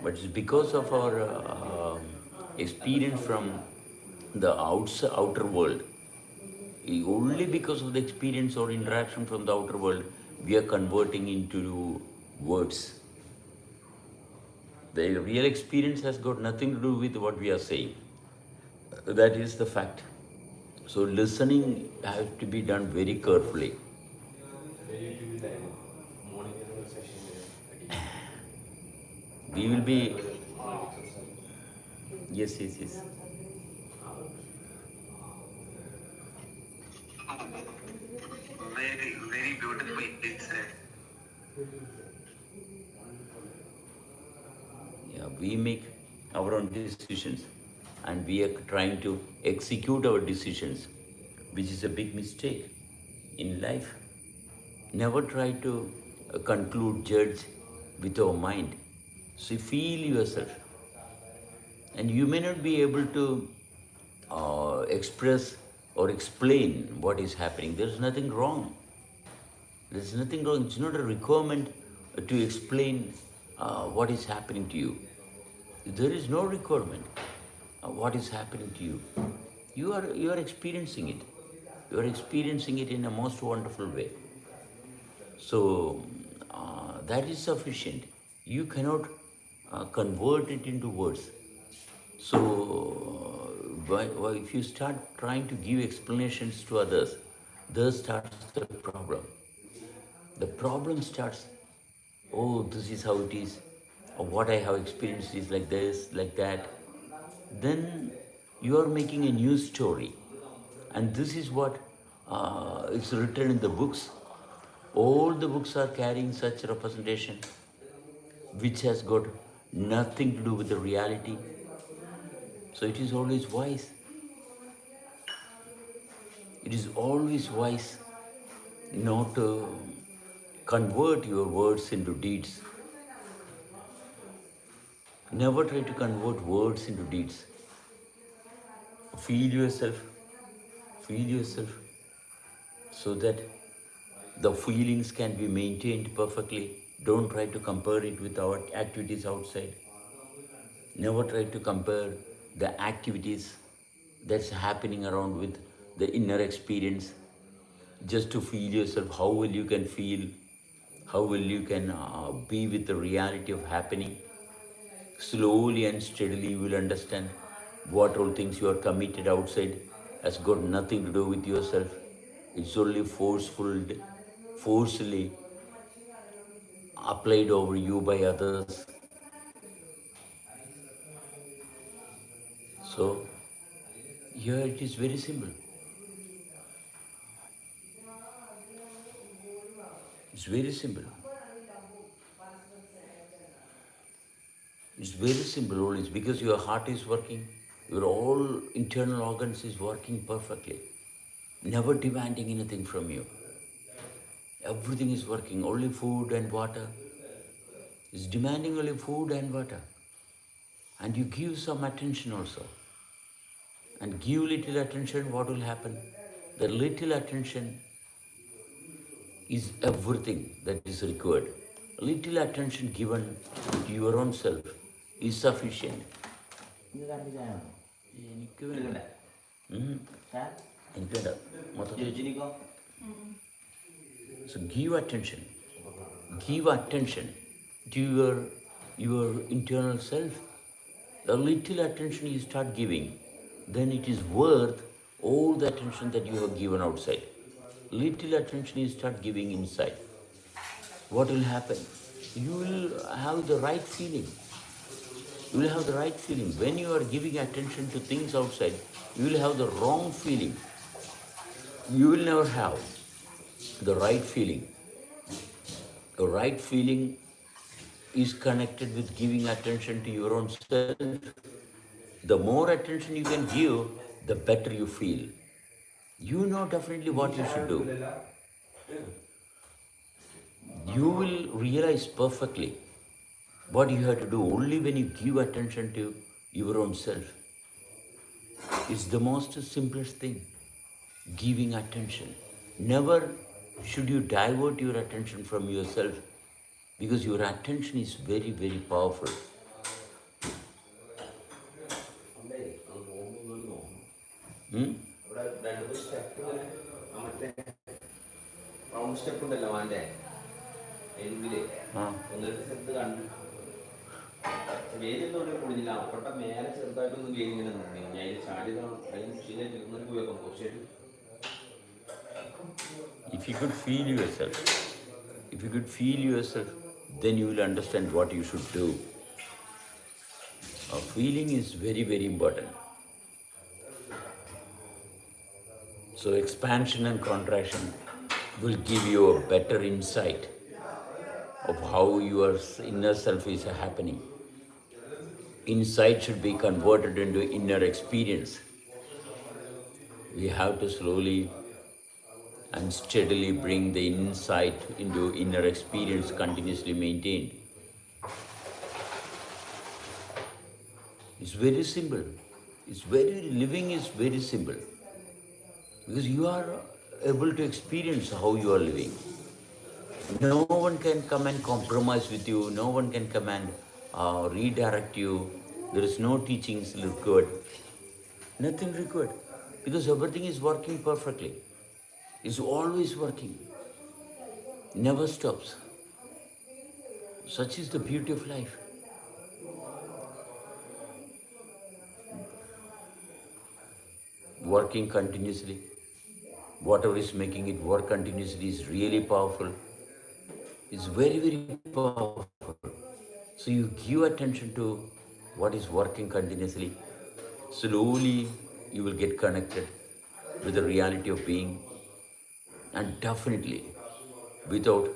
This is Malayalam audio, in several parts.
but it's because of our experience from the outer world. Only because of the experience or interaction from the outer world, we are converting into words. The real experience has got nothing to do with what we are saying. That is the fact. So listening has to be done very carefully. We will be, yes, yes, yes. Very, very beautifully said. Yeah, we make our own decisions and we are trying to execute our decisions, which is a big mistake in life. Never try to conclude, judge with our mind. So feel yourself. And you may not be able to express or explain what is happening. There's nothing wrong. There's nothing wrong. It's not a requirement to explain what is happening to you. There is no requirement what is happening to you. You are experiencing it. You are experiencing it in a most wonderful way. So that is sufficient. You cannot convert it into words. So if you start trying to give explanations to others, there starts the problem. The problem starts, oh, this is how it is, or what I have experienced is like this, like that. Then you are making a new story. And this is what is written in the books. All the books are carrying such representation, which has got nothing to do with the reality. So it is always wise. It is always wise not to convert your words into deeds. Never try to convert words into deeds. Feel yourself so that the feelings can be maintained perfectly. Don't try to compare it with our activities outside. Never try to compare the activities that's happening around with the inner experience. Just to feel yourself, how well you can feel, how well you can be with the reality of happening. Slowly and steadily you will understand what all things you are committed outside has got nothing to do with yourself. It's only forcefully applied over you by others. So here it is very simple. It's very simple. It's very simple always because your heart is working, your all internal organs is working perfectly, never demanding anything from you. Everything is working, only food and water. It's demanding only food and water. And you give some attention also. And give little attention, what will happen? The little attention is everything that is required. Little attention given to your own self is sufficient. എനിക്ക് വേണ്ട. എനിക്ക് വേണ്ട. മൊത്തത്തിൽ. So give attention. Give attention to your internal self. The little attention you start giving, then it is worth all the attention that you have given outside. Little attention you start giving inside. What will happen? You will have the right feeling. You will have the right feeling. When you are giving attention to things outside, you will have the wrong feeling. You will never have the right feeling. The right feeling is connected with giving attention to your own self. The more attention you can give, the better you feel. You know definitely what you should do. You will realize perfectly what you have to do only when you give attention to your own self. It's the most simplest thing, giving attention. Never should you divert your attention from yourself because your attention is very, very powerful. Hmm? ഇവിടെ രണ്ട് മൂന്ന് സ്റ്റെപ്പ് ഇങ്ങനെ മറ്റേ റൗണ്ട് സ്റ്റെപ്പ് ഉണ്ടല്ലോ അവൻ്റെ എൻഡില് Ah. ഒന്ന് രണ്ട് സ്ഥലത്ത് കണ്ടു. വേലിയൊന്നും ഇവിടെ പൊളിഞ്ഞില്ല. അപ്പുറത്തെ മേലെ ചെറുതായിട്ടൊന്നും വേലി ഇങ്ങനെ നിന്നു. ഞാൻ അതിൽ ചാടി അതിന് ശരിയായിട്ട് ഇരുന്നൊരു പോയപ്പോൾ കുറച്ചായിട്ട് If you could feel yourself, if you could feel yourself, then you will understand what you should do. Feeling is very, very important. So expansion and contraction will give you a better insight of how your inner self is happening. Insight should be converted into inner experience. We have to slowly and steadily bring the insight into inner experience continuously maintained. It's very simple. Living is very simple. Because you are able to experience how you are living. No one can come and compromise with you. No one can come and redirect you. There is no teachings required. Nothing required. Because everything is working perfectly. It's always working. Never stops. Such is the beauty of life. Working continuously. Whatever is making it work continuously is really powerful. It's very, very powerful. So you give attention to what is working continuously. Slowly you will get connected with the reality of being, and definitely without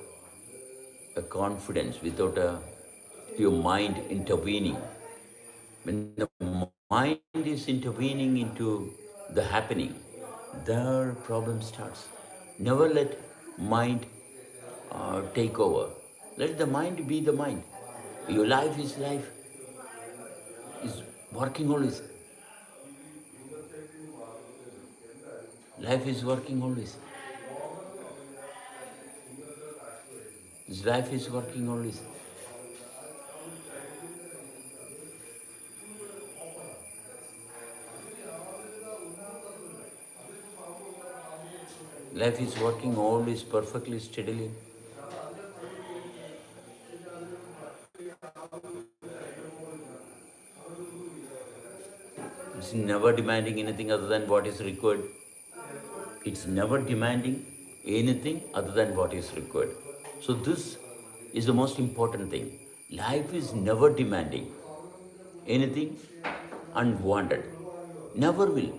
a confidence, without your mind intervening. When the mind is intervening into the happening, there problem starts. Never let mind take over. Let the mind be the mind. Your life is working always. Life is working always. This life is working always. Life is working always perfectly steadily. It's never demanding anything other than what is required. It's never demanding anything other than what is required. So this is the most important thing. Life is never demanding anything unwanted. Never will.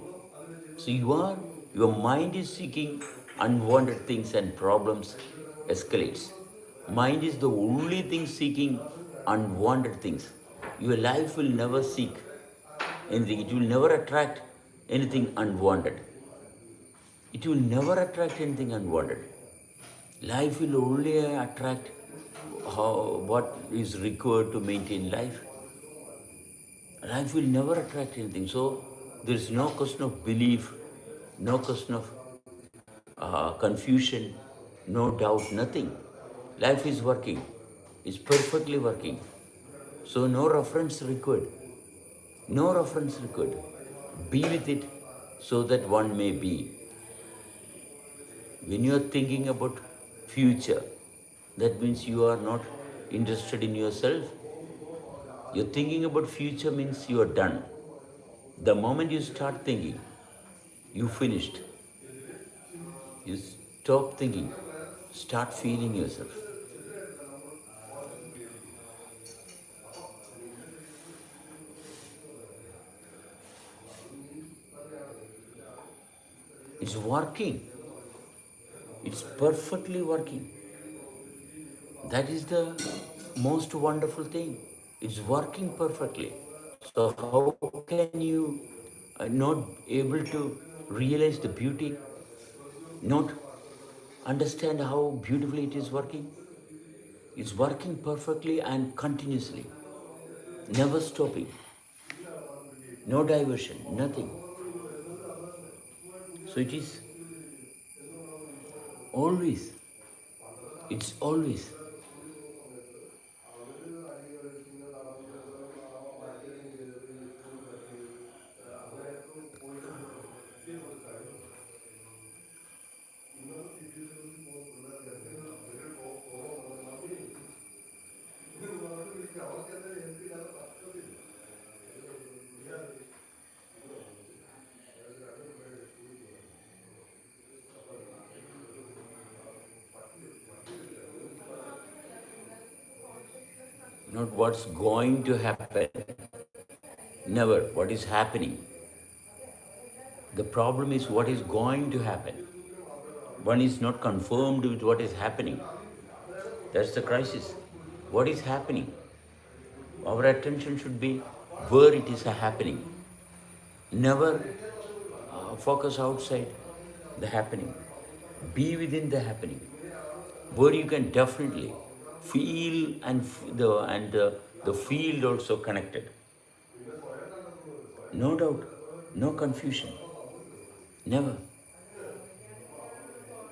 So your mind is seeking unwanted things and problems escalates. Mind is the only thing seeking unwanted things. Your life will never seek anything. It will never attract anything unwanted. It will never attract anything unwanted. Life will only attract what is required to maintain life. Life will never attract anything. So there is no question of belief, no question of confusion, no doubt, nothing. Life is working, is perfectly working. So no reference required. No reference required. Be with it so that one may be. When you are thinking about future, that means you are not interested in yourself. You're thinking about future means you are done. The moment you start thinking, you finished. You stop thinking, start feeling yourself. It's working. It's perfectly working. That is the most wonderful thing. It's working perfectly. So how can you not able to realize the beauty, not understand how beautifully it is working? It's working perfectly and continuously, never stopping, no diversion, nothing. So it is always, it's always. not what's going to happen, never what is happening. The problem is what is going to happen. One is not confirmed with what is happening. That's the crisis. What is happening? Our attention should be where it is happening. Never focus outside the happening. Be within the happening, where you can definitely feel the field also connected. No doubt, no confusion, never.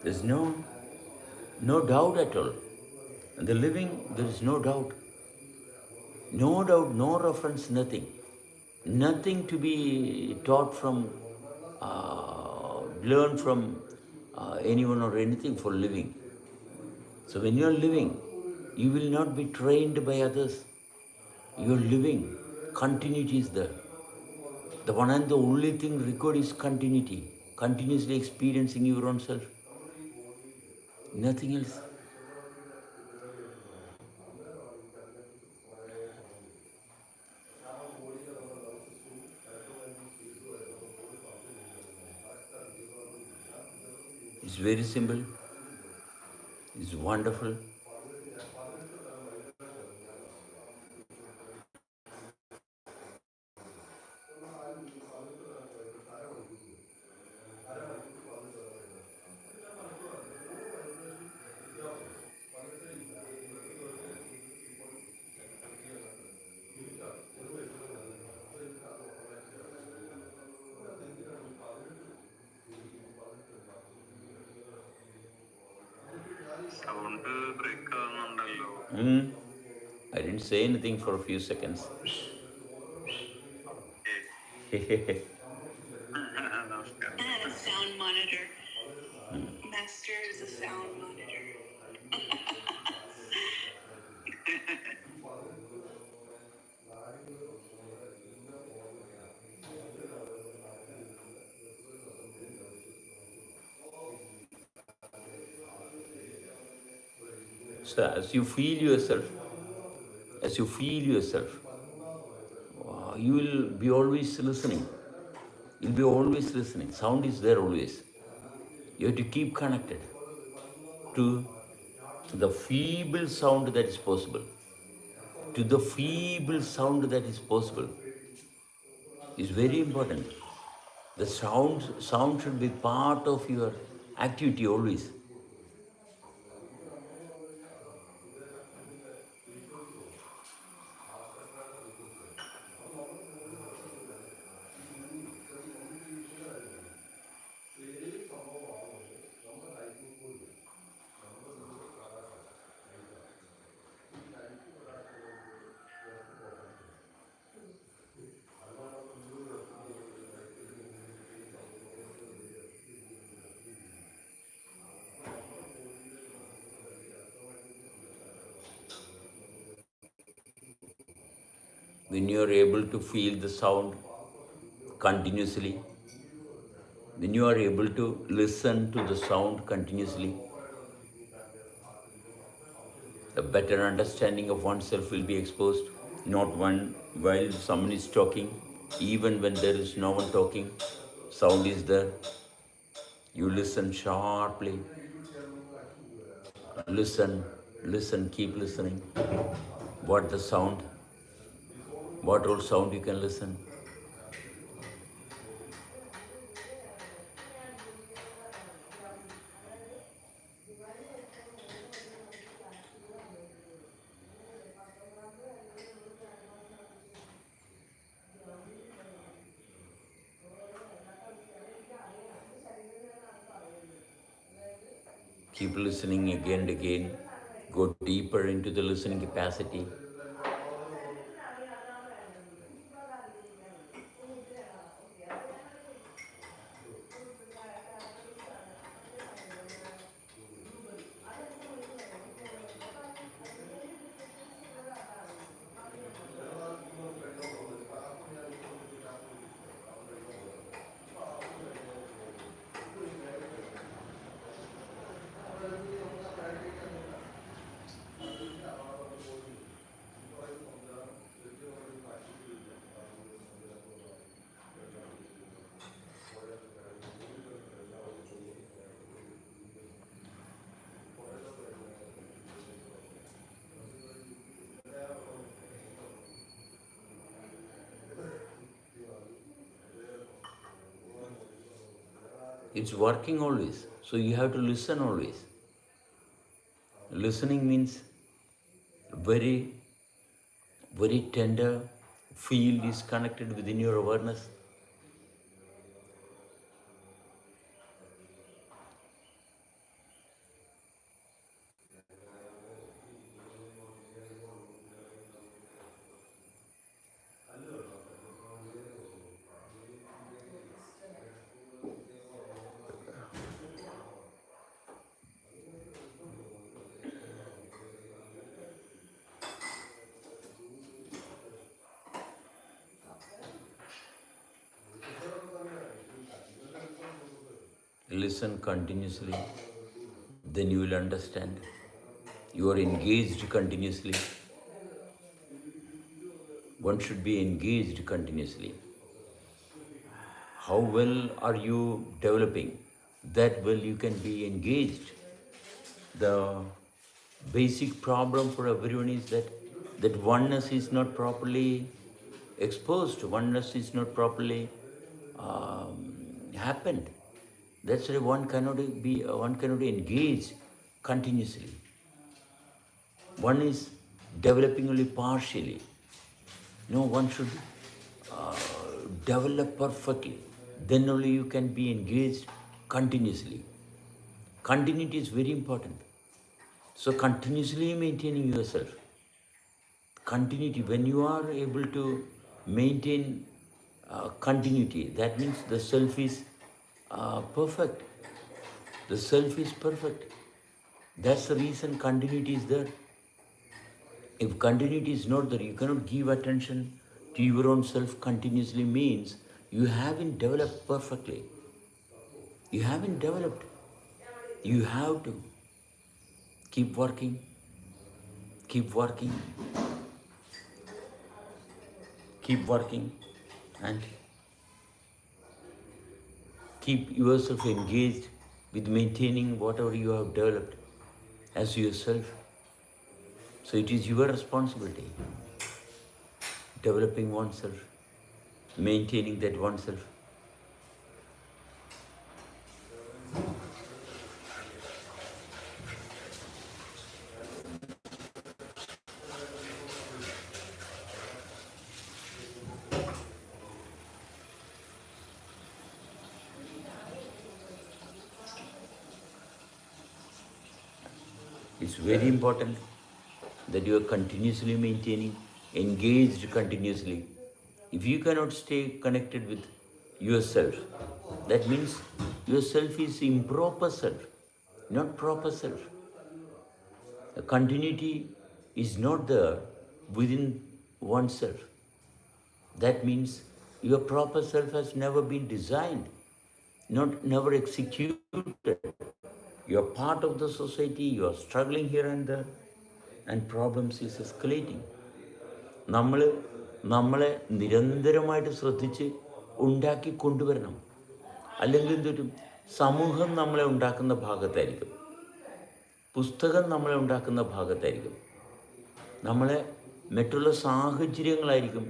There's no doubt at all. In the living, there is no doubt. No doubt, no reference, nothing. Nothing to be taught from, learn from anyone or anything for living. So when you are living, you will not be trained by others. You are living. Continuity is there. The one and the only thing required is continuity. Continuously experiencing your own self. Nothing else. It's very simple. It's wonderful. Sound break ആവുന്നുണ്ടല്ലോ. I didn't say anything for a few seconds. നമസ്കാരം. A sound monitor. Master is a sound monitor. So as you feel yourself, you will be always listening. You'll be always listening. Sound is there always. You have to keep connected to the feeble sound that is possible. To the feeble sound that is possible is very important. The sound should be part of your activity always. When you are able to feel the sound continuously, when you are able to listen to the sound continuously, a better understanding of oneself will be exposed. Not one while someone is talking, even when there is no one talking, sound is there. You listen sharply. Listen, keep listening. What the sound, what all sound you can listen. Keep listening again and again. Go deeper into the listening capacity. It's working always. So you have to listen always. Listening means very, very tender field is connected within your awareness. Listen continuously, then you will understand. You are engaged continuously. One should be engaged continuously. How well are you developing? That well you can be engaged. The basic problem for everyone is that oneness is not properly exposed, oneness is not properly happened. That's why one cannot engage continuously. One is developing only partially. No, one should develop perfectly. Then only you can be engaged continuously. Continuity is very important. So continuously maintaining yourself. Continuity, when you are able to maintain continuity, that means the self is perfect. The self is perfect. That's the reason continuity is there. If continuity is not there, you cannot give attention to your own self continuously, means you haven't developed perfectly. You haven't developed. You have to keep working, keep working, keep working, and keep yourself engaged with maintaining whatever you have developed as yourself. So it is your responsibility, developing oneself, maintaining that oneself. It's very important that you are continuously maintaining, engaged continuously. If you cannot stay connected with yourself, that means yourself is improper self, not proper self. The continuity is not there within oneself. That means your proper self has never been designed, never executed. You are part of the society, you are struggling here and there, and problems is escalating. നമ്മളെ നിരന്തരമായിട്ട് ശ്രദ്ധിച്ച് ഉണ്ടാക്കി കൊണ്ടുവരണം. അല്ലെങ്കിൽ എന്തൊരു സമൂഹം നമ്മളെ ഉണ്ടാക്കുന്ന ഭാഗത്തായിരിക്കും, പുസ്തകം നമ്മളെ ഉണ്ടാക്കുന്ന ഭാഗത്തായിരിക്കും, നമ്മളെ മറ്റുള്ള സാഹചര്യങ്ങളായിരിക്കും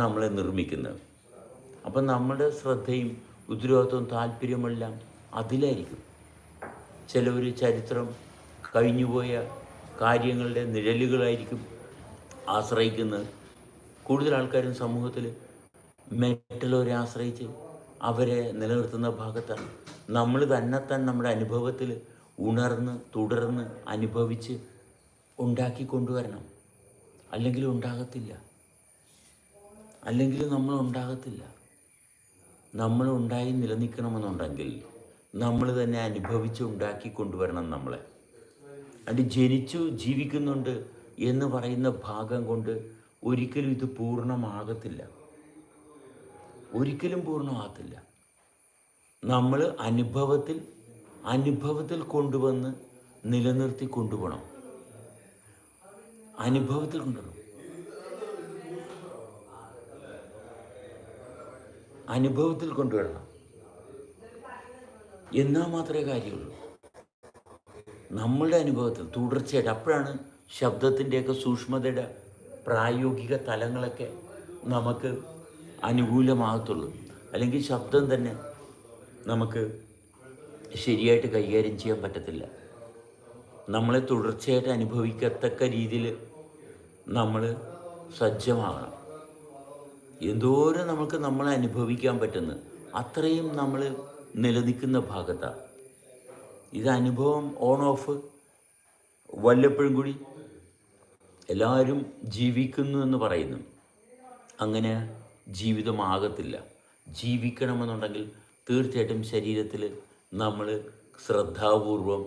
നമ്മളെ നിർമ്മിക്കുന്നത്. അപ്പം നമ്മുടെ ശ്രദ്ധയും ഉത്തരവാദിത്വവും താല്പര്യമെല്ലാം അതിലായിരിക്കും. ചിലവർ ചരിത്രം, കഴിഞ്ഞുപോയ കാര്യങ്ങളുടെ നിഴലുകളായിരിക്കും ആശ്രയിക്കുന്നത്. കൂടുതൽ ആൾക്കാരും സമൂഹത്തിൽ മറ്റുള്ളവരെ ആശ്രയിച്ച് അവരെ നിലനിർത്തുന്ന ഭാഗത്താണ്. നമ്മൾ തന്നെത്താൻ നമ്മുടെ അനുഭവത്തിൽ ഉണർന്ന് തുടർന്ന് അനുഭവിച്ച് ഉണ്ടാക്കി കൊണ്ടുവരണം. അല്ലെങ്കിൽ ഉണ്ടാകത്തില്ല, അല്ലെങ്കിൽ നമ്മൾ ഉണ്ടാകത്തില്ല. നമ്മൾ ഉണ്ടായി നിലനിൽക്കണമെന്നുണ്ടെങ്കിൽ നമ്മൾ തന്നെ അനുഭവിച്ച് ഉണ്ടാക്കി കൊണ്ടുവരണം നമ്മളെ. അത് ജനിച്ചു ജീവിക്കുന്നുണ്ട് എന്ന് പറയുന്ന ഭാഗം കൊണ്ട് ഒരിക്കലും ഇത് പൂർണ്ണമാകത്തില്ല, ഒരിക്കലും പൂർണ്ണമാകത്തില്ല. നമ്മൾ അനുഭവത്തിൽ കൊണ്ടുവന്ന് നിലനിർത്തി കൊണ്ടുപോകണം. അനുഭവത്തിൽ കൊണ്ടുവരണം, അനുഭവത്തിൽ കൊണ്ടുവരണം. എന്നാൽ മാത്രമേ കാര്യമുള്ളൂ. നമ്മളുടെ അനുഭവത്തിൽ തുടർച്ചയായിട്ട്, അപ്പോഴാണ് ശബ്ദത്തിൻ്റെയൊക്കെ സൂക്ഷ്മതയുടെ പ്രായോഗിക തലങ്ങളൊക്കെ നമുക്ക് അനുകൂലമാകത്തുള്ളൂ. അല്ലെങ്കിൽ ശബ്ദം തന്നെ നമുക്ക് ശരിയായിട്ട് കൈകാര്യം ചെയ്യാൻ പറ്റത്തില്ല. നമ്മളെ തുടർച്ചയായിട്ട് അനുഭവിക്കത്തക്ക രീതിയിൽ നമ്മൾ സജ്ജമാകണം. എന്തോരം നമുക്ക് നമ്മളെ അനുഭവിക്കാൻ പറ്റുന്നു അത്രയും നമ്മൾ നിലനിൽക്കുന്ന ഭാഗത്താണ്. ഇത് അനുഭവം ഓൺ ഓഫ് വല്ലപ്പോഴും കൂടി എല്ലാവരും ജീവിക്കുന്നു എന്ന് പറയുന്നു. അങ്ങനെ ജീവിതമാകത്തില്ല. ജീവിക്കണമെന്നുണ്ടെങ്കിൽ തീർച്ചയായിട്ടും ശരീരത്തിൽ നമ്മൾ ശ്രദ്ധാപൂർവം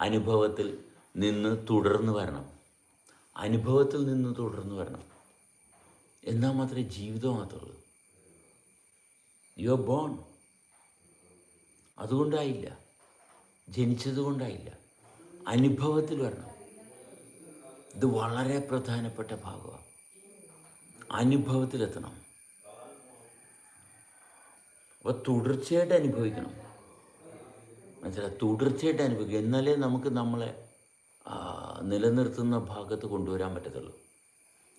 അനുഭവത്തിൽ നിന്ന് തുടർന്ന് വരണം. അനുഭവത്തിൽ നിന്ന് തുടർന്ന് വരണം. എന്നാൽ മാത്രമേ ജീവിതമാകത്തുള്ളൂ. You are born. അതുകൊണ്ടായില്ല, ജനിച്ചത് കൊണ്ടായില്ല, അനുഭവത്തിൽ വരണം. ഇത് വളരെ പ്രധാനപ്പെട്ട ഭാഗമാണ്. അനുഭവത്തിലെത്തണം. അപ്പോൾ തുടർച്ചയായിട്ട് അനുഭവിക്കണം. മനസ്സിലായി? തുടർച്ചയായിട്ട് അനുഭവിക്കുക. എന്നാലേ നമുക്ക് നമ്മളെ നിലനിർത്തുന്ന ഭാഗത്ത് കൊണ്ടുവരാൻ പറ്റത്തുള്ളൂ.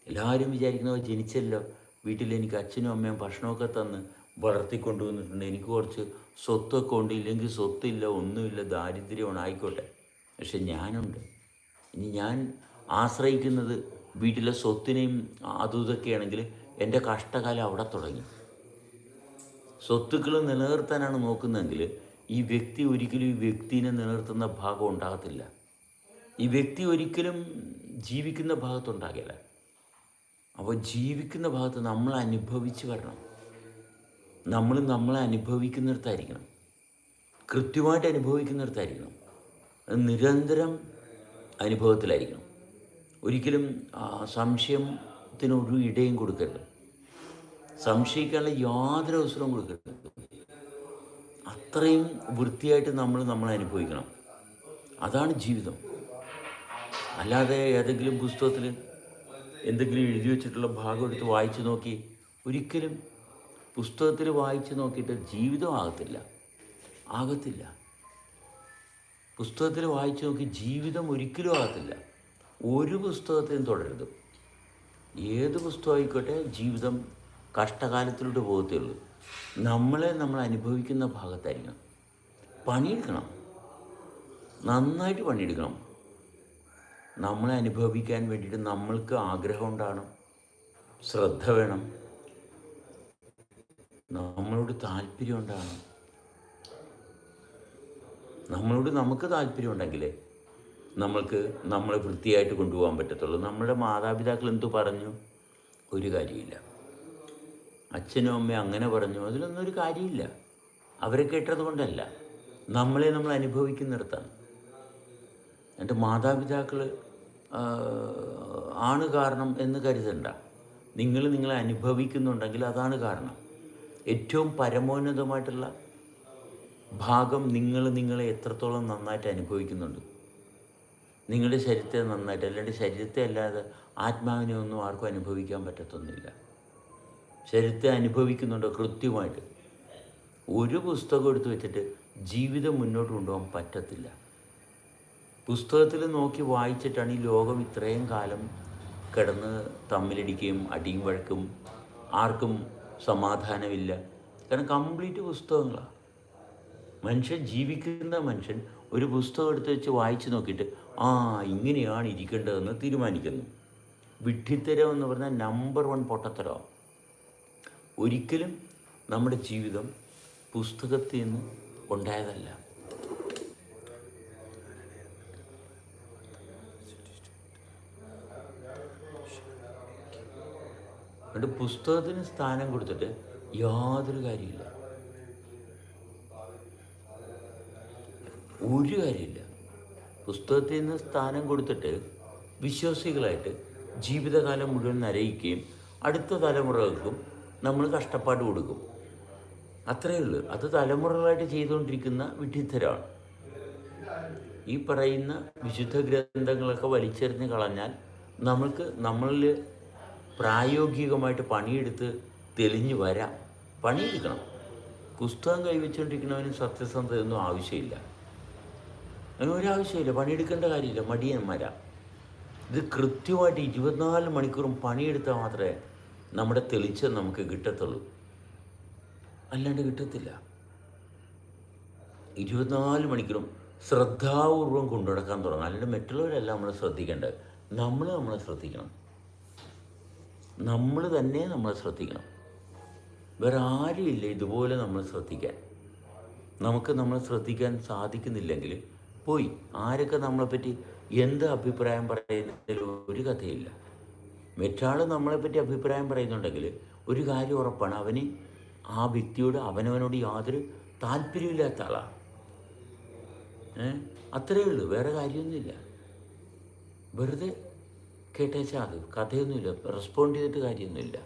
എല്ലാവരും വിചാരിക്കുന്നത് ജനിച്ചല്ലോ, വീട്ടിൽ എനിക്ക് അച്ഛനും അമ്മയും ഭക്ഷണമൊക്കെ തന്ന് വളർത്തിക്കൊണ്ടുവന്നിട്ടുണ്ട്, എനിക്ക് കുറച്ച് സ്വത്തൊക്കെ ഉണ്ട്, ഇല്ലെങ്കിൽ സ്വത്തില്ല, ഒന്നുമില്ല, ദാരിദ്ര്യമാണ്, ആയിക്കോട്ടെ, പക്ഷെ ഞാനുണ്ട്. ഇനി ഞാൻ ആശ്രയിക്കുന്നത് വീട്ടിലെ സ്വത്തിനെയും അതും ഇതൊക്കെയാണെങ്കിൽ എൻ്റെ കഷ്ടകാലം അവിടെ തുടങ്ങി. സ്വത്തുക്കൾ നിലനിർത്താനാണ് നോക്കുന്നതെങ്കിൽ ഈ വ്യക്തി ഒരിക്കലും ഈ വ്യക്തിനെ നിലനിർത്തുന്ന ഭാഗം ഉണ്ടാകത്തില്ല. ഈ വ്യക്തി ഒരിക്കലും ജീവിക്കുന്ന ഭാഗത്തുണ്ടാകില്ല. അപ്പോൾ ജീവിക്കുന്ന ഭാഗത്ത് നമ്മൾ അനുഭവിച്ച് വരണം. നമ്മളെ അനുഭവിക്കുന്നിടത്തായിരിക്കണം, കൃത്യമായിട്ട് അനുഭവിക്കുന്നിടത്തായിരിക്കണം, നിരന്തരം അനുഭവത്തിലായിരിക്കണം. ഒരിക്കലും സംശയത്തിനൊരു ഇടയും കൊടുക്കരുത്. സംശയിക്കാനുള്ള യാതൊരു അവസരവും കൊടുക്കരുത്. അത്രയും വൃത്തിയായിട്ട് നമ്മളെ അനുഭവിക്കണം. അതാണ് ജീവിതം. അല്ലാതെ ഏതെങ്കിലും പുസ്തകത്തിൽ എന്തെങ്കിലും എഴുതി വച്ചിട്ടുള്ള ഭാഗം എടുത്ത് വായിച്ച് നോക്കി ഒരിക്കലും പുസ്തകത്തിൽ വായിച്ച് നോക്കിയിട്ട് ജീവിതം ആകത്തില്ല. പുസ്തകത്തിൽ വായിച്ച് നോക്കി ജീവിതം ഒരിക്കലും ആകത്തില്ല. ഒരു പുസ്തകത്തെയും തുടരുത്. ഏത് പുസ്തകമായിക്കോട്ടെ, ജീവിതം കഷ്ടകാലത്തിലൂടെ പോകത്തേ ഉള്ളൂ. നമ്മൾ അനുഭവിക്കുന്ന ഭാഗത്തായിരിക്കണം. പണിയെടുക്കണം, നന്നായിട്ട് പണിയെടുക്കണം. നമ്മളെ അനുഭവിക്കാൻ വേണ്ടിയിട്ട് നമ്മൾക്ക് ആഗ്രഹം ഉണ്ടാകണം, ശ്രദ്ധ വേണം, നമ്മളോട് താല്പര്യം ഉണ്ടാകണം. നമുക്ക് താല്പര്യം ഉണ്ടെങ്കിലേ നമ്മളെ വൃത്തിയായിട്ട് കൊണ്ടുപോകാൻ പറ്റത്തുള്ളൂ. നമ്മുടെ മാതാപിതാക്കൾ എന്തു പറഞ്ഞു? ഒരു കാര്യമില്ല. അച്ഛനും അമ്മയും അങ്ങനെ പറഞ്ഞു, അതിലൊന്നും ഒരു കാര്യമില്ല. അവരെ കേട്ടത് കൊണ്ടല്ല, നമ്മൾ അനുഭവിക്കുന്നിടത്താണ്. എന്നിട്ട് മാതാപിതാക്കൾ ആണ് കാരണം എന്ന് കരുതണ്ട. നിങ്ങളെ അനുഭവിക്കുന്നുണ്ടെങ്കിൽ അതാണ് കാരണം. ഏറ്റവും പരമോന്നതമായിട്ടുള്ള ഭാഗം നിങ്ങളെ എത്രത്തോളം നന്നായിട്ട് അനുഭവിക്കുന്നുണ്ട്. നിങ്ങളുടെ ശരീരത്തെ നന്നായിട്ട്, അല്ലാണ്ട് ശരീരത്തെ അല്ലാതെ ആത്മാവിനെ ഒന്നും ആർക്കും അനുഭവിക്കാൻ പറ്റത്തൊന്നുമില്ല. ശരീരത്തെ അനുഭവിക്കുന്നുണ്ടോ കൃത്യമായിട്ട്? ഒരു പുസ്തകം എടുത്ത് വെച്ചിട്ട് ജീവിതം മുന്നോട്ട് കൊണ്ടുപോകാൻ പറ്റത്തില്ല. പുസ്തകത്തിൽ നോക്കി വായിച്ചിട്ടാണ് ഈ ലോകം ഇത്രയും കാലം കിടന്ന് തമ്മിലടിക്കുകയും അടിയും വഴക്കും, ആർക്കും സമാധാനമില്ല. കാരണം കംപ്ലീറ്റ് പുസ്തകങ്ങളാണ്. ജീവിക്കുന്ന മനുഷ്യൻ ഒരു പുസ്തകം എടുത്ത് വെച്ച് വായിച്ച് നോക്കിയിട്ട് ഇങ്ങനെയാണ് ഇരിക്കേണ്ടതെന്ന് തീരുമാനിക്കുന്നു. വിഡ്ഢിത്തരം എന്ന് പറഞ്ഞാൽ നമ്പർ 1 പൊട്ടത്തരമാണ്. ഒരിക്കലും നമ്മുടെ ജീവിതം പുസ്തകത്തിൽ നിന്ന് ഉണ്ടായതല്ല. അതുകൊണ്ട് പുസ്തകത്തിന് സ്ഥാനം കൊടുത്തിട്ട് യാതൊരു കാര്യമില്ല, ഒരു കാര്യമില്ല. പുസ്തകത്തിൽ നിന്ന് സ്ഥാനം കൊടുത്തിട്ട് വിശ്വാസികളായിട്ട് ജീവിതകാലം മുഴുവൻ നരയിക്കുകയും അടുത്ത തലമുറകൾക്കും നമ്മൾ കഷ്ടപ്പാട് കൊടുക്കും. അത്രയേ ഉള്ളൂ. അത് തലമുറകളായിട്ട് ചെയ്തുകൊണ്ടിരിക്കുന്ന വിഡ്ഢിത്തരമാണ്. ഈ പറയുന്ന വിശുദ്ധ ഗ്രന്ഥങ്ങളൊക്കെ വലിച്ചെറിഞ്ഞ് കളഞ്ഞാൽ നമ്മളിൽ പ്രായോഗികമായിട്ട് പണിയെടുത്ത് തെളിഞ്ഞു വരാം. പണിയെടുക്കണം. പുസ്തകം കൈവച്ചുകൊണ്ടിരിക്കുന്നവന് സത്യസന്ധതയൊന്നും ആവശ്യമില്ല. അങ്ങനെ ഒരാവശ്യമില്ല. പണിയെടുക്കേണ്ട കാര്യമില്ല. മടിയന്മാരാ. ഇത് കൃത്യമായിട്ട് 24 മണിക്കൂറും പണിയെടുത്താൽ മാത്രമേ നമ്മുടെ തെളിച്ചം നമുക്ക് കിട്ടത്തുള്ളൂ, അല്ലാണ്ട് കിട്ടത്തില്ല. 24 മണിക്കൂറും ശ്രദ്ധാപൂർവം കൊണ്ടു നടക്കാൻ തുടങ്ങും. അല്ലാണ്ട് മറ്റുള്ളവരല്ല നമ്മൾ ശ്രദ്ധിക്കേണ്ടത്, നമ്മളെ ശ്രദ്ധിക്കണം. നമ്മൾ തന്നെ നമ്മളെ ശ്രദ്ധിക്കണം. വേറെ ആരുമില്ല ഇതുപോലെ നമ്മൾ ശ്രദ്ധിക്കാൻ. നമുക്ക് നമ്മളെ ശ്രദ്ധിക്കാൻ സാധിക്കുന്നില്ലെങ്കിൽ പോയി ആരൊക്കെ നമ്മളെപ്പറ്റി എന്ത് അഭിപ്രായം പറയുന്നതിൽ ഒരു കഥയില്ല. മറ്റാൾ നമ്മളെപ്പറ്റി അഭിപ്രായം പറയുന്നുണ്ടെങ്കിൽ ഒരു കാര്യം ഉറപ്പാണ്, അവന് ആ വ്യക്തിയോട് അവനവനോട് യാതൊരു താല്പര്യമില്ലാത്ത ആളാണ്. അത്രയേ ഉള്ളൂ, വേറെ കാര്യമൊന്നുമില്ല. വെറുതെ കേട്ടേച്ചാൽ അത് കഥയൊന്നുമില്ല, റെസ്പോണ്ട് ചെയ്തിട്ട് കാര്യമൊന്നുമില്ല.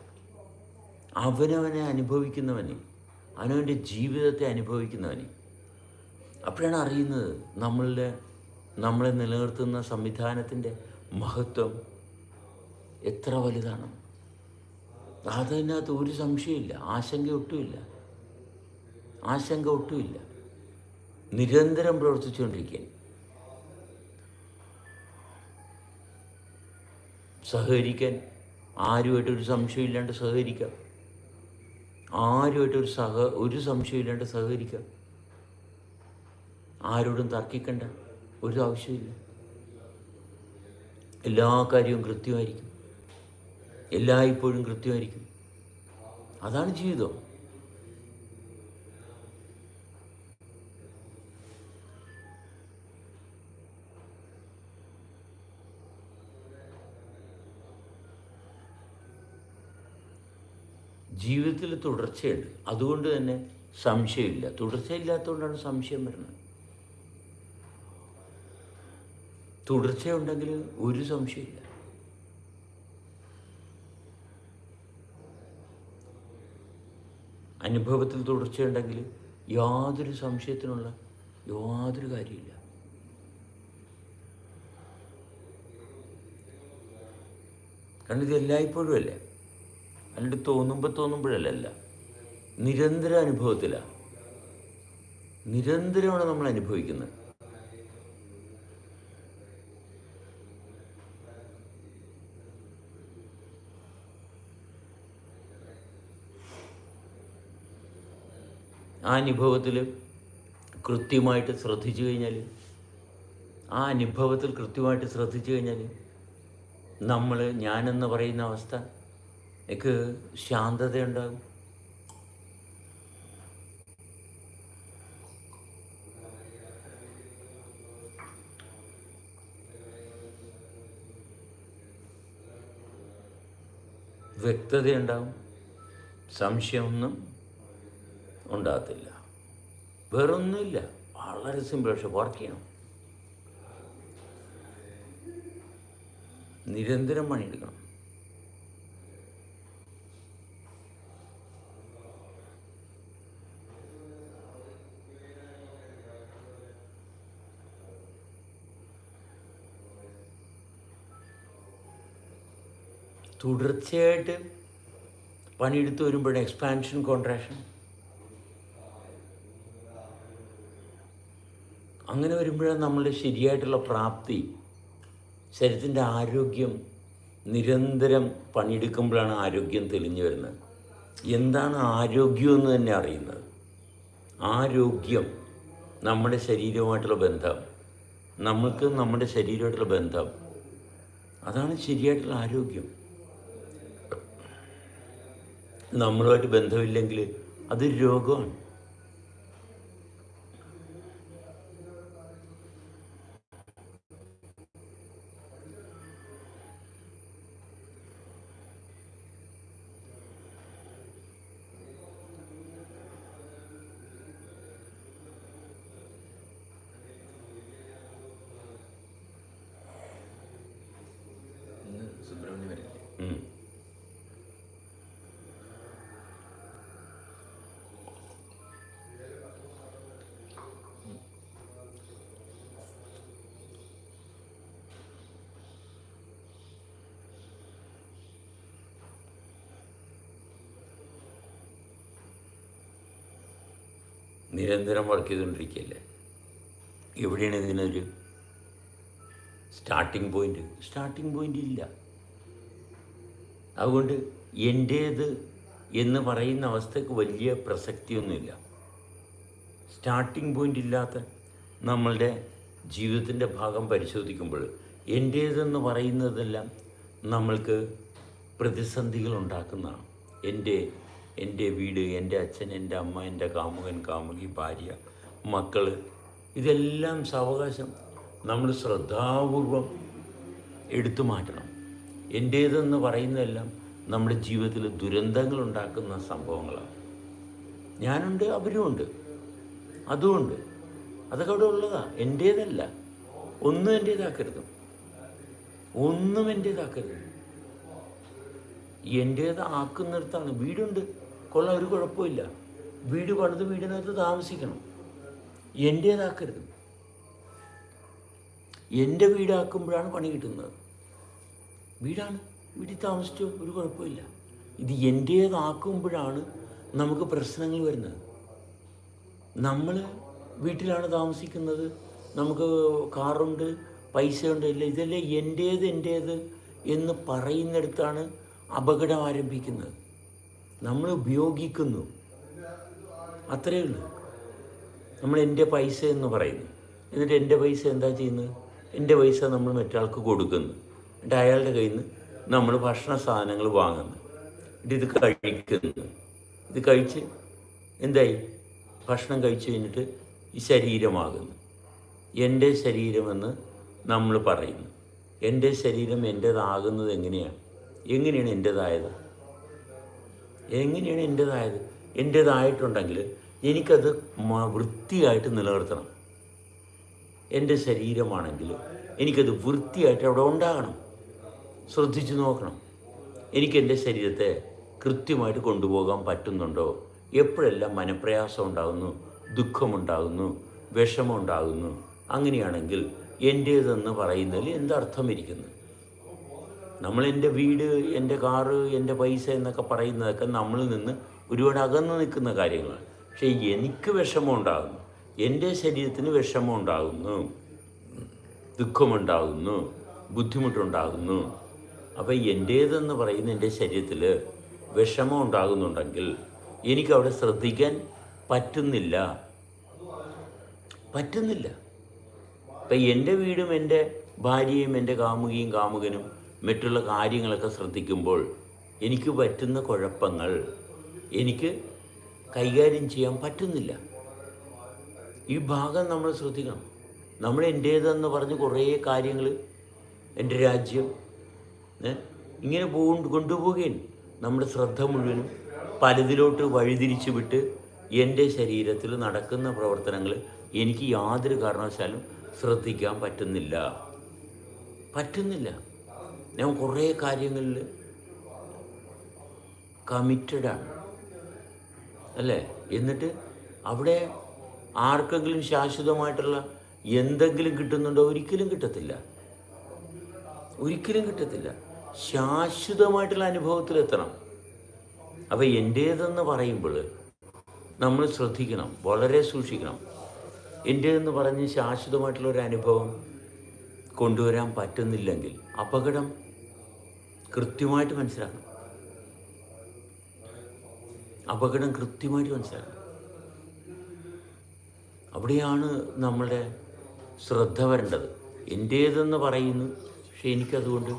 അവനവനെ അനുഭവിക്കുന്നവന്, അവനവൻ്റെ ജീവിതത്തെ അനുഭവിക്കുന്നവന് അപ്പോഴാണ് അറിയുന്നത് നമ്മളെ നിലനിർത്തുന്ന സംവിധാനത്തിൻ്റെ മഹത്വം എത്ര വലുതാണ്. അതിനകത്ത് ഒരു സംശയമില്ല, ആശങ്ക ഒട്ടുമില്ല. നിരന്തരം പ്രവർത്തിച്ചുകൊണ്ടിരിക്കുക. സഹകരിക്കാൻ ആരുമായിട്ടൊരു സംശയമില്ലാണ്ട് സഹകരിക്കാം. ഒരു സംശയമില്ലാണ്ട് സഹകരിക്കാം. ആരോടും തർക്കിക്കണ്ട, ഒരു ആവശ്യമില്ല. എല്ലാ കാര്യവും കൃത്യമായിരിക്കും, എല്ലായ്പ്പോഴും കൃത്യമായിരിക്കും. അതാണ് ജീവിതം. ജീവിതത്തിൽ തുടർച്ചയുണ്ട്, അതുകൊണ്ട് തന്നെ സംശയമില്ല. തുടർച്ചയില്ലാത്തതുകൊണ്ടാണ് സംശയം വരുന്നത്. തുടർച്ചയുണ്ടെങ്കിൽ ഒരു സംശയമില്ല. അനുഭവത്തിൽ തുടർച്ചയുണ്ടെങ്കിൽ യാതൊരു സംശയത്തിനുള്ള യാതൊരു കാര്യമില്ല. കാരണം ഇത് എല്ലായ്പ്പോഴും അല്ലേ, അല്ലാണ്ട് തോന്നുമ്പോഴല്ല. നിരന്തര അനുഭവത്തിലാണ്, നിരന്തരമാണ് നമ്മൾ അനുഭവിക്കുന്നത്. ആ അനുഭവത്തിൽ കൃത്യമായിട്ട് ശ്രദ്ധിച്ചു കഴിഞ്ഞാൽ നമ്മൾ ഞാനെന്ന് പറയുന്ന അവസ്ഥ എനിക്ക് ശാന്തതയുണ്ടാകും. വ്യക്തതയുണ്ടാകും. സംശയമൊന്നും ഉണ്ടാകത്തില്ല. വേറൊന്നുമില്ല, വളരെ സിമ്പിൾ. പക്ഷെ വർക്ക് ചെയ്യണം, നിരന്തരം പണിയെടുക്കണം. തുടർച്ചയായിട്ട് പണിയെടുത്ത് വരുമ്പോഴേ എക്സ്പാൻഷൻ, കോൺട്രാക്ഷൻ, അങ്ങനെ വരുമ്പോഴാണ് നമ്മളുടെ ശരിയായിട്ടുള്ള പ്രാപ്തി, ശരീരത്തിൻ്റെ ആരോഗ്യം. നിരന്തരം പണിയെടുക്കുമ്പോഴാണ് ആരോഗ്യം തെളിഞ്ഞു വരുന്നത്. എന്താണ് ആരോഗ്യം എന്ന് തന്നെ അറിയുന്നത്. ആരോഗ്യം നമ്മുടെ ശരീരവുമായിട്ടുള്ള ബന്ധം, നമുക്ക് നമ്മുടെ ശരീരമായിട്ടുള്ള ബന്ധം, അതാണ് ശരിയായിട്ടുള്ള ആരോഗ്യം. നമ്മളുമായിട്ട് ബന്ധമില്ലെങ്കിൽ അതൊരു രോഗമാണ്. സുബ്രഹ്മണ്യം വരില്ലേ? നിരന്തരം വർക്ക് ചെയ്തുകൊണ്ടിരിക്കുകയല്ലേ. എവിടെയാണ് ഇതിനൊരു സ്റ്റാർട്ടിംഗ് പോയിൻ്റ് ഇല്ല. അതുകൊണ്ട് എൻ്റേത് എന്ന് പറയുന്ന അവസ്ഥയ്ക്ക് വലിയ പ്രസക്തിയൊന്നുമില്ല. സ്റ്റാർട്ടിംഗ് പോയിൻ്റ് ഇല്ലാത്ത നമ്മളുടെ ജീവിതത്തിൻ്റെ ഭാഗം പരിശോധിക്കുമ്പോൾ എൻ്റേതെന്ന് പറയുന്നതെല്ലാം നമ്മൾക്ക് പ്രതിസന്ധികൾ ഉണ്ടാക്കുന്നതാണ്. എൻ്റെ വീട്, എൻ്റെ അച്ഛൻ, എൻ്റെ അമ്മ, എൻ്റെ കാമുകൻ, കാമുകി, ഭാര്യ, മക്കൾ, ഇതെല്ലാം സാവകാശം നമ്മൾ ശ്രദ്ധാപൂർവം എടുത്തു മാറ്റണം. എൻ്റേതെന്ന് പറയുന്നതെല്ലാം നമ്മുടെ ജീവിതത്തിൽ ദുരന്തങ്ങൾ ഉണ്ടാക്കുന്ന സംഭവങ്ങളാണ്. ഞാനുണ്ട്, അവരുമുണ്ട്, അതുമുണ്ട്, അതൊക്കെ അവിടെ ഉള്ളതാണ്. എൻ്റേതല്ല. ഒന്നും എൻ്റേതാക്കരുത്, ഒന്നും എൻ്റേതാക്കരുത്. എൻ്റേതാക്കുന്നിടത്താണ് വീടുണ്ട്, കൊള്ളാം, ഒരു കുഴപ്പമില്ല. വീട് പണിത് വീടിനകത്ത് താമസിക്കണം. എൻ്റേതാക്കരുത്. എൻ്റെ വീടാക്കുമ്പോഴാണ് പണി കിട്ടുന്നത്. വീടാണ്, വീട്ടിൽ താമസിച്ചോ, ഒരു കുഴപ്പമില്ല. ഇത് എൻ്റേതാക്കുമ്പോഴാണ് നമുക്ക് പ്രശ്നങ്ങൾ വരുന്നത്. നമ്മൾ വീട്ടിലാണ് താമസിക്കുന്നത്, നമുക്ക് കാറുണ്ട്, പൈസയുണ്ട്, ഇല്ല, ഇതെല്ലാം എൻ്റേത് എന്ന് പറയുന്നിടത്താണ് അപകടം ആരംഭിക്കുന്നത്. നമ്മൾ ഉപയോഗിക്കുന്നു, അത്രയേ ഉള്ളൂ. നമ്മൾ എൻ്റെ പൈസ എന്ന് പറയുന്നു. എന്നിട്ട് എൻ്റെ പൈസ എന്താ ചെയ്യുന്നത്? എൻ്റെ പൈസ നമ്മൾ മറ്റൊരാൾക്ക് കൊടുക്കുന്നു. എന്നിട്ട് അയാളുടെ കയ്യിൽ നിന്ന് നമ്മൾ ഭക്ഷണ സാധനങ്ങൾ വാങ്ങുന്നു. എന്നിട്ട് ഇത് കഴിക്കുന്നു. ഇത് കഴിച്ച് എന്തായി? ഭക്ഷണം കഴിച്ച് കഴിഞ്ഞിട്ട് ഈ ശരീരമാകുന്നു. എൻ്റെ ശരീരമെന്ന് നമ്മൾ പറയുന്നു. എൻ്റെ ശരീരം എൻ്റേതാകുന്നത് എങ്ങനെയാണ് എൻ്റേതായത്? എങ്ങനെയാണ് എൻ്റേതായത്? എൻ്റേതായിട്ടുണ്ടെങ്കിൽ എനിക്കത് വൃത്തിയായിട്ട് നിലനിർത്തണം. എൻ്റെ ശരീരമാണെങ്കിൽ എനിക്കത് വൃത്തിയായിട്ട് അവിടെ ഉണ്ടാകണം. ശ്രദ്ധിച്ചു നോക്കണം, എനിക്കെൻ്റെ ശരീരത്തെ കൃത്യമായിട്ട് കൊണ്ടുപോകാൻ പറ്റുന്നുണ്ടോ? എപ്പോഴെല്ലാം മനപ്രയാസം ഉണ്ടാകുന്നു, ദുഃഖമുണ്ടാകുന്നു, വിഷമമുണ്ടാകുന്നു, അങ്ങനെയാണെങ്കിൽ എൻ്റേതെന്ന് പറയുന്നതിൽ എന്തർത്ഥം ഇരിക്കുന്നു? നമ്മൾ എൻ്റെ വീട്, എൻ്റെ കാറ്, എൻ്റെ പൈസ എന്നൊക്കെ പറയുന്നതൊക്കെ നമ്മളിൽ നിന്ന് ഒരുപാട് അകന്നു നിൽക്കുന്ന കാര്യങ്ങളാണ്. പക്ഷേ എനിക്ക് വിഷമം ഉണ്ടാകുന്നു, എൻ്റെ ശരീരത്തിന് വിഷമം ഉണ്ടാകുന്നു, ദുഃഖമുണ്ടാകുന്നു, ബുദ്ധിമുട്ടുണ്ടാകുന്നു. അപ്പോൾ എൻ്റേതെന്ന് പറയുന്ന എൻ്റെ ശരീരത്തിൽ വിഷമം ഉണ്ടാകുന്നുണ്ടെങ്കിൽ എനിക്കവിടെ ശ്രദ്ധിക്കാൻ പറ്റുന്നില്ല. അപ്പം എൻ്റെ വീടും എൻ്റെ ഭാര്യയും എൻ്റെ കാമുകിയും കാമുകനും മറ്റുള്ള കാര്യങ്ങളൊക്കെ ശ്രദ്ധിക്കുമ്പോൾ എനിക്ക് പറ്റുന്ന കുഴപ്പങ്ങൾ എനിക്ക് കൈകാര്യം ചെയ്യാൻ പറ്റുന്നില്ല. ഈ ഭാഗം നമ്മൾ ശ്രദ്ധിക്കണം. നമ്മൾ എൻ്റേതെന്ന് പറഞ്ഞ് കുറേ കാര്യങ്ങൾ, എൻ്റെ രാജ്യം ഇങ്ങനെ കൊണ്ടുപോവുകയാണ്. നമ്മുടെ ശ്രദ്ധ മുഴുവനും പലതിലോട്ട് വഴിതിരിച്ചു വിട്ട് എൻ്റെ ശരീരത്തിൽ നടക്കുന്ന പ്രവർത്തനങ്ങൾ എനിക്ക് യാതൊരു കാരണവശാലും ശ്രദ്ധിക്കാൻ പറ്റുന്നില്ല. ഞാൻ കുറേ കാര്യങ്ങളിൽ കമ്മിറ്റഡാണ് അല്ലേ? എന്നിട്ട് അവിടെ ആർക്കെങ്കിലും ശാശ്വതമായിട്ടുള്ള എന്തെങ്കിലും കിട്ടുന്നുണ്ടോ? ഒരിക്കലും കിട്ടത്തില്ല. ശാശ്വതമായിട്ടുള്ള അനുഭവത്തിലെത്തണം. അപ്പോൾ എൻ്റേതെന്ന് പറയുമ്പോൾ നമ്മൾ ശ്രദ്ധിക്കണം, വളരെ സൂക്ഷിക്കണം. എൻ്റേതെന്ന് പറഞ്ഞ് ശാശ്വതമായിട്ടുള്ളൊരു അനുഭവം കൊണ്ടുവരാൻ പറ്റുന്നില്ലെങ്കിൽ അപകടം കൃത്യമായിട്ട് മനസ്സിലാക്കണം. അവിടെയാണ് നമ്മളുടെ ശ്രദ്ധ വരേണ്ടത്. എൻ്റേതെന്ന് പറയുന്നു, പക്ഷെ എനിക്കതുകൊണ്ട്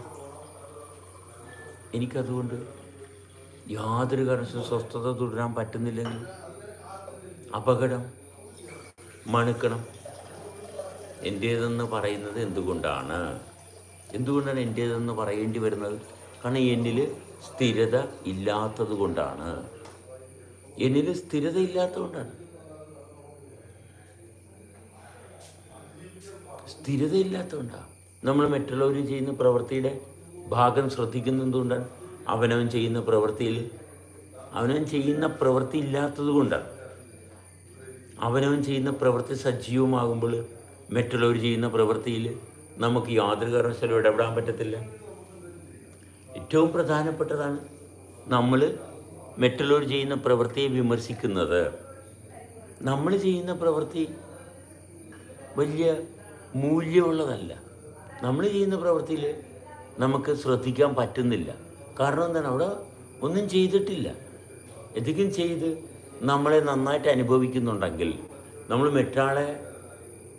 യാതൊരു കാരണവശാലും സ്വസ്ഥത തുടരാൻ പറ്റുന്നില്ലെങ്കിൽ അപകടം മണുക്കണം. എൻ്റേതെന്ന് പറയുന്നത് എന്തുകൊണ്ടാണ് എൻ്റേതെന്ന് പറയേണ്ടി വരുന്നത്? കാരണം എന്നിൽ സ്ഥിരത ഇല്ലാത്തത് കൊണ്ടാണ്. നമ്മൾ മറ്റുള്ളവർ ചെയ്യുന്ന പ്രവൃത്തിയുടെ ഭാഗം ശ്രദ്ധിക്കുന്നതുകൊണ്ടാണ്. അവനവൻ ചെയ്യുന്ന പ്രവൃത്തി ഇല്ലാത്തത് കൊണ്ടാണ്. അവനവൻ ചെയ്യുന്ന പ്രവൃത്തി സജീവമാകുമ്പോൾ മറ്റുള്ളവർ ചെയ്യുന്ന പ്രവൃത്തിയിൽ നമുക്ക് യാതൊരു കാരണവശാലും ഇടപെടാൻ പറ്റത്തില്ല. ഏറ്റവും പ്രധാനപ്പെട്ടതാണ് നമ്മൾ മറ്റുള്ളവർ ചെയ്യുന്ന പ്രവൃത്തിയെ വിമർശിക്കുന്നത്. നമ്മൾ ചെയ്യുന്ന പ്രവൃത്തി വലിയ മൂല്യമുള്ളതല്ല. നമ്മൾ ചെയ്യുന്ന പ്രവൃത്തിയിൽ നമുക്ക് ശ്രദ്ധിക്കാൻ പറ്റുന്നില്ല. കാരണം എന്താണ്? അവിടെ ഒന്നും ചെയ്തിട്ടില്ല. എന്തെങ്കിലും ചെയ്ത് നമ്മളെ നന്നായിട്ട് അനുഭവിക്കുന്നുണ്ടെങ്കിൽ നമ്മൾ മറ്റൊരാളെ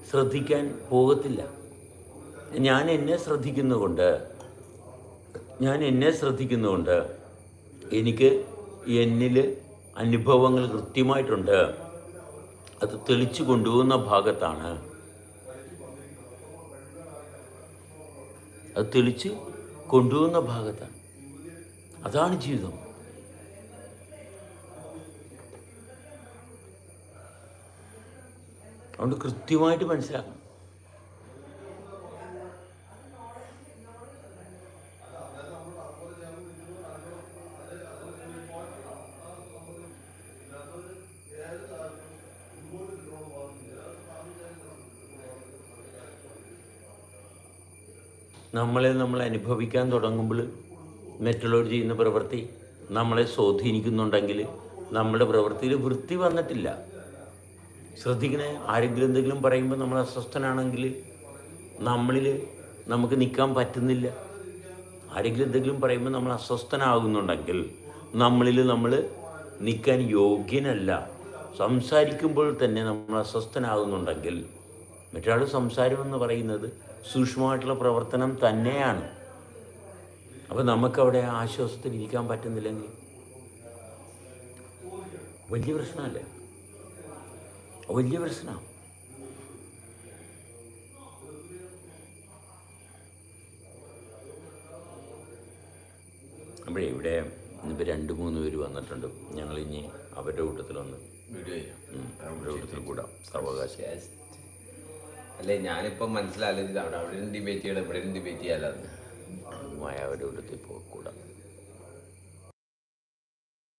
ശ്രദ്ധിക്കാൻ പോകത്തില്ല. ഞാൻ എന്നെ ശ്രദ്ധിക്കുന്നതുകൊണ്ട് എനിക്ക് എന്നിൽ അനുഭവങ്ങൾ കൃത്യമായിട്ടുണ്ട്. അത് തെളിച്ചു കൊണ്ടുപോകുന്ന ഭാഗത്താണ്. അതാണ് ജീവിതം. അതുകൊണ്ട് കൃത്യമായിട്ട് മനസ്സിലാക്കണം. നമ്മൾ അനുഭവിക്കാൻ തുടങ്ങുമ്പോൾ മറ്റുള്ളവർ ചെയ്യുന്ന പ്രവൃത്തി നമ്മളെ സ്വാധീനിക്കുന്നുണ്ടെങ്കിൽ നമ്മുടെ പ്രവൃത്തിയിൽ വൃത്തി വന്നിട്ടില്ല. ശ്രദ്ധിക്കണേ, ആരെങ്കിലും എന്തെങ്കിലും പറയുമ്പോൾ നമ്മൾ അസ്വസ്ഥനാണെങ്കിൽ നമുക്ക് നിൽക്കാൻ പറ്റുന്നില്ല. ആരെങ്കിലും എന്തെങ്കിലും പറയുമ്പോൾ നമ്മൾ അസ്വസ്ഥനാകുന്നുണ്ടെങ്കിൽ നമ്മൾ നിൽക്കാൻ യോഗ്യനല്ല. സംസാരിക്കുമ്പോൾ തന്നെ നമ്മൾ അസ്വസ്ഥനാകുന്നുണ്ടെങ്കിൽ മറ്റൊരാൾ സംസാരമെന്ന് പറയുന്നത് സൂക്ഷ്മമായിട്ടുള്ള പ്രവർത്തനം തന്നെയാണ്. അപ്പോൾ നമുക്കവിടെ ആശ്വാസത്തിൽ ഇരിക്കാൻ പറ്റുന്നില്ലെങ്കിൽ വലിയ പ്രശ്നമല്ലേ? വലിയ പ്രശ്നമാണ്. അപ്പോഴേ ഇവിടെ ഇന്നിപ്പോൾ 2-3 പേര് വന്നിട്ടുണ്ട്. ഞങ്ങളിനി അവരുടെ കൂട്ടത്തിലൊന്ന് വീഡിയോ ചെയ്യാം. അവരുടെ കൂട്ടത്തിൽ കൂടാം. സാവകാശം. അല്ലേ, ഞാനിപ്പം മനസ്സിലാലോചിച്ചില്ല. അവിടെ ഡിബേറ്റ് ചെയ്യണം, ഇവിടെ ഡിബേറ്റ് ചെയ്യാലോ. അവരുടെ കൂട്ടത്തിൽ കൂടാം.